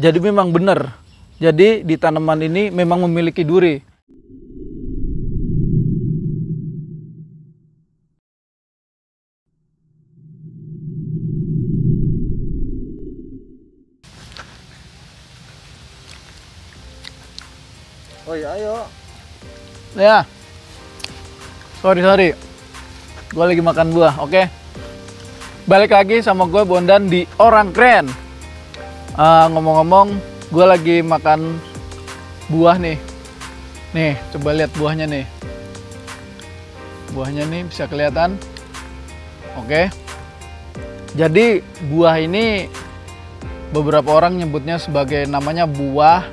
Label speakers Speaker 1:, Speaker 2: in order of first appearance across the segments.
Speaker 1: Jadi memang benar. Jadi di tanaman ini memang memiliki duri.
Speaker 2: Oh iya, ayo.
Speaker 1: Ya. Sorry. Gue lagi makan buah, oke? Balik lagi sama gue Bondan di Orang Keren. Ngomong-ngomong, gue lagi makan buah nih. Nih, coba lihat buahnya nih. Buahnya nih bisa kelihatan. Oke. Jadi buah ini beberapa orang nyebutnya sebagai namanya buah.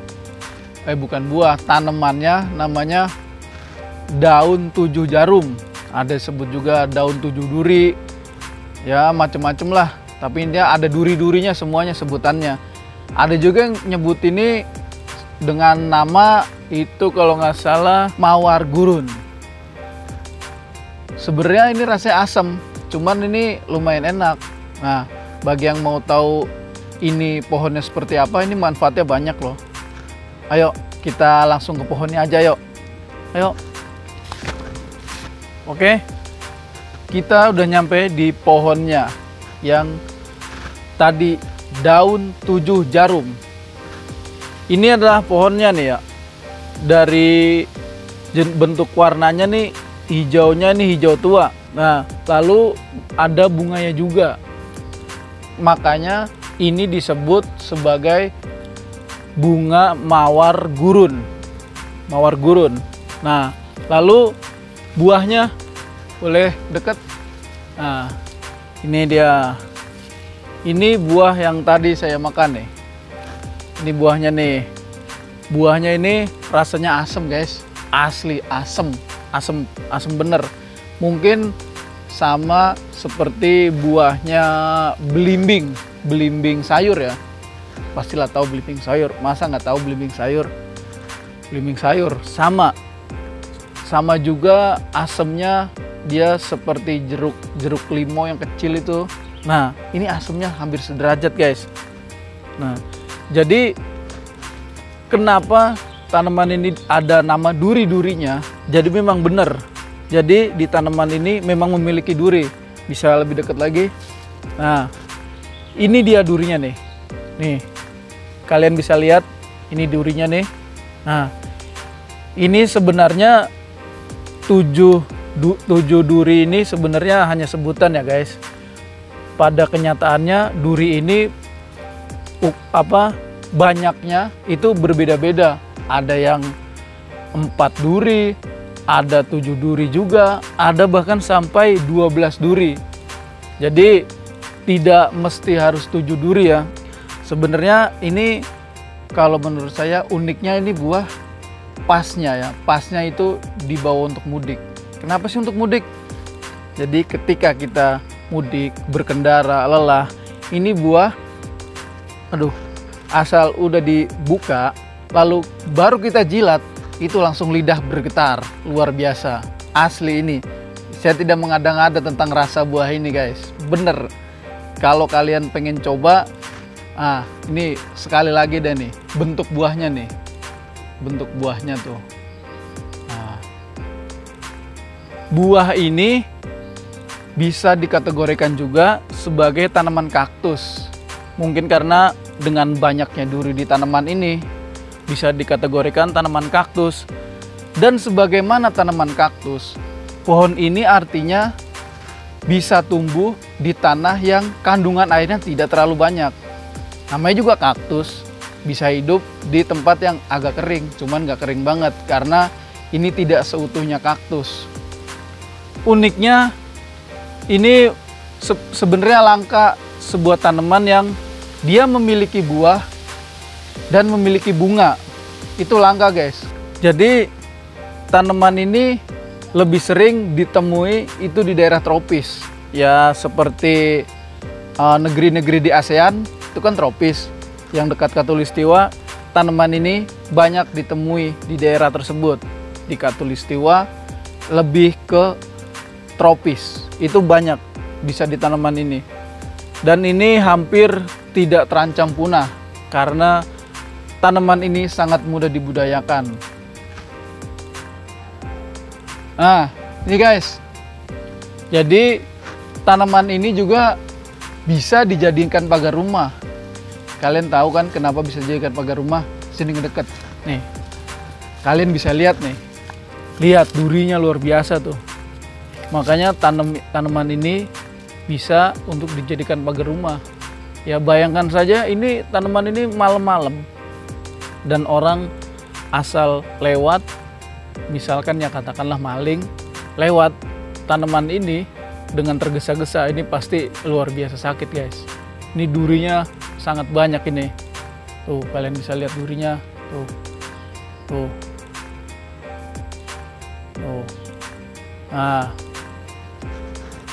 Speaker 1: Bukan buah, tanamannya namanya daun 7 jarum. Ada sebut juga daun 7 duri. Ya macem-macem lah. Tapi intinya ada duri-durinya semuanya sebutannya. Ada juga yang nyebut ini dengan nama itu kalau nggak salah mawar gurun. Sebenarnya ini rasanya asam, cuman ini lumayan enak. Nah, bagi yang mau tahu ini pohonnya seperti apa, ini manfaatnya banyak loh. Ayo kita langsung ke pohonnya aja yuk. Ayo. Oke. Kita udah nyampe di pohonnya yang tadi daun 7 jarum. Ini adalah pohonnya nih ya. Dari bentuk warnanya nih hijaunya nih hijau tua. Nah, lalu ada bunganya juga. Makanya ini disebut sebagai bunga mawar gurun. Mawar gurun. Nah, lalu buahnya boleh deket. Nah, ini dia. Ini buah yang tadi saya makan nih. Ini buahnya nih. Buahnya ini rasanya asem guys. Asli asem. Asem bener. Mungkin sama seperti buahnya belimbing. Belimbing sayur ya. Pastilah tahu belimbing sayur. Masa nggak tahu belimbing sayur? Belimbing sayur sama juga asemnya, dia seperti jeruk limau yang kecil itu. Nah, ini asemnya hampir sederajat guys. Nah, jadi kenapa tanaman ini ada nama duri-durinya? Jadi memang benar. Jadi di tanaman ini memang memiliki duri. Bisa lebih dekat lagi. Nah, ini dia durinya nih. Nih, kalian bisa lihat ini durinya nih. Nah, ini sebenarnya 7 duri ini sebenarnya hanya sebutan ya guys. Pada kenyataannya duri ini banyaknya itu berbeda-beda. Ada yang 4 duri, ada 7 duri juga, ada bahkan sampai 12 duri. Jadi tidak mesti harus 7 duri ya. Sebenarnya ini kalau menurut saya uniknya ini buah pasnya ya. Pasnya itu dibawa untuk mudik. Kenapa sih untuk mudik? Jadi ketika kita mudik, berkendara, lelah, ini buah, asal udah dibuka, lalu baru kita jilat, itu langsung lidah bergetar, luar biasa. Asli ini, saya tidak mengada-ngada tentang rasa buah ini guys, bener. Kalau kalian pengen coba, ini sekali lagi deh nih, bentuk buahnya nih, bentuk buahnya tuh. Buah ini bisa dikategorikan juga sebagai tanaman kaktus. Mungkin karena dengan banyaknya duri di tanaman ini, bisa dikategorikan tanaman kaktus. Dan sebagaimana tanaman kaktus, pohon ini artinya bisa tumbuh di tanah yang kandungan airnya tidak terlalu banyak. Namanya juga kaktus, bisa hidup di tempat yang agak kering, cuman gak kering banget karena ini tidak seutuhnya kaktus. Uniknya ini sebenarnya langka sebuah tanaman yang dia memiliki buah dan memiliki bunga. Itu langka guys. Jadi tanaman ini lebih sering ditemui itu di daerah tropis. Ya seperti negeri-negeri di ASEAN itu kan tropis. Yang dekat Khatulistiwa, tanaman ini banyak ditemui di daerah tersebut. Di Khatulistiwa lebih ke tropis, itu banyak bisa di tanaman ini. Dan ini hampir tidak terancam punah karena tanaman ini sangat mudah dibudayakan. Nah, ini guys. Jadi tanaman ini juga bisa dijadikan pagar rumah. Kalian tahu kan kenapa bisa dijadikan pagar rumah? Sini ngedeket. Nih. Kalian bisa lihat nih. Lihat durinya luar biasa tuh. Makanya tanaman ini bisa untuk dijadikan pagar rumah. Ya bayangkan saja ini tanaman ini malam-malam dan orang asal lewat, misalkan ya katakanlah maling lewat tanaman ini dengan tergesa-gesa, ini pasti luar biasa sakit guys. Ini durinya sangat banyak ini. Tuh kalian bisa lihat durinya. Tuh. Tuh. Tuh. Nah.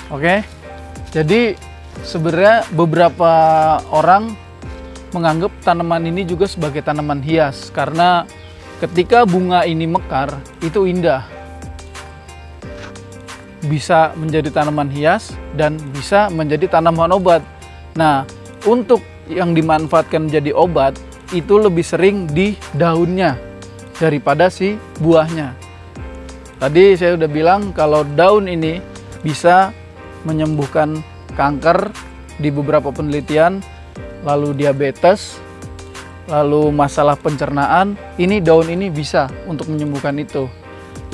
Speaker 1: Oke. Jadi sebenarnya beberapa orang menganggap tanaman ini juga sebagai tanaman hias karena ketika bunga ini mekar itu indah. Bisa menjadi tanaman hias dan bisa menjadi tanaman obat. Nah, untuk yang dimanfaatkan menjadi obat itu lebih sering di daunnya daripada si buahnya. Tadi saya udah bilang kalau daun ini bisa menyembuhkan kanker di beberapa penelitian, lalu diabetes, lalu masalah pencernaan, ini daun ini bisa untuk menyembuhkan itu.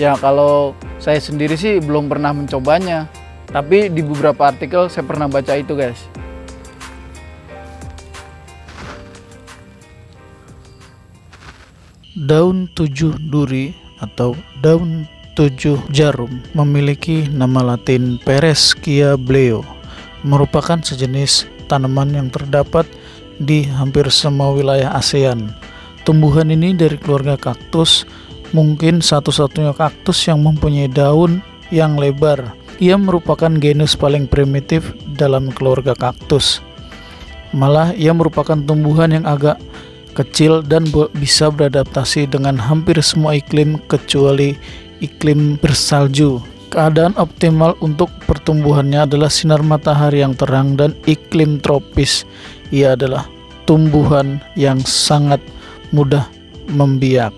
Speaker 1: Ya kalau saya sendiri sih belum pernah mencobanya, tapi di beberapa artikel saya pernah baca itu guys.
Speaker 2: Daun 7 duri atau daun 7 jarum memiliki nama latin Pereschia bleo, merupakan sejenis tanaman yang terdapat di hampir semua wilayah ASEAN. Tumbuhan ini dari keluarga kaktus, mungkin satu-satunya kaktus yang mempunyai daun yang lebar. Ia merupakan genus paling primitif dalam keluarga kaktus. Malah ia merupakan tumbuhan yang agak kecil dan bisa beradaptasi dengan hampir semua iklim kecuali iklim bersalju. Keadaan optimal untuk pertumbuhannya adalah sinar matahari yang terang dan iklim tropis. Ia adalah tumbuhan yang sangat mudah membiak.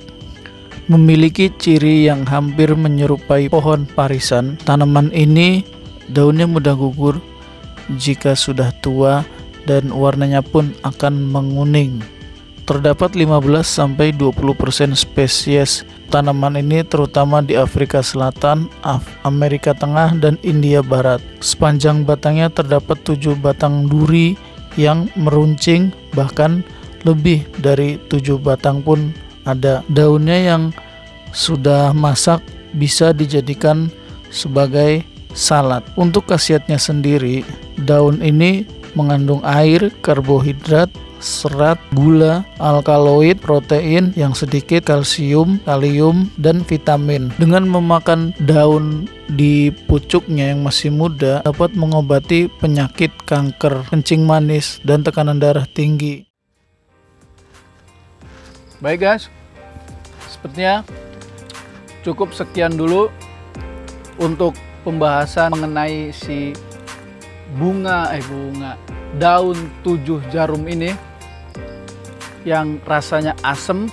Speaker 2: Memiliki ciri yang hampir menyerupai pohon parisan. Tanaman ini daunnya mudah gugur jika sudah tua dan warnanya pun akan menguning. Terdapat 15-20% spesies tanaman ini terutama di Afrika Selatan, Amerika Tengah, dan India Barat. Sepanjang batangnya terdapat 7 batang duri yang meruncing, bahkan lebih dari 7 batang pun ada. Daunnya yang sudah masak bisa dijadikan sebagai salad. Untuk khasiatnya sendiri, daun ini mengandung air, karbohidrat, serat, gula, alkaloid, protein yang sedikit, kalsium, kalium, dan vitamin. Dengan memakan daun di pucuknya yang masih muda dapat mengobati penyakit kanker, kencing manis, dan tekanan darah tinggi.
Speaker 1: Baik guys, sepertinya cukup sekian dulu untuk pembahasan mengenai si daun 7 jarum ini yang rasanya asem.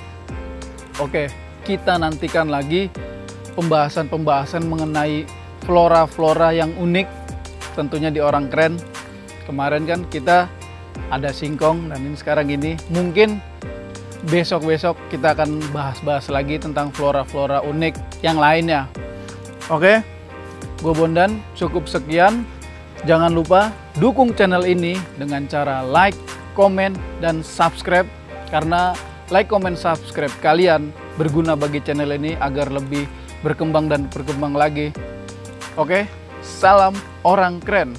Speaker 1: Oke, kita nantikan lagi pembahasan-pembahasan mengenai flora-flora yang unik tentunya di Orang Keren. Kemarin kan kita ada singkong dan ini sekarang ini mungkin besok-besok kita akan bahas-bahas lagi tentang flora-flora unik yang lainnya. Oke, gue Bondan, cukup sekian. Jangan lupa dukung channel ini dengan cara like, komen, dan subscribe. Karena like, komen, subscribe kalian berguna bagi channel ini agar lebih berkembang dan berkembang lagi. Oke, salam Orang Keren.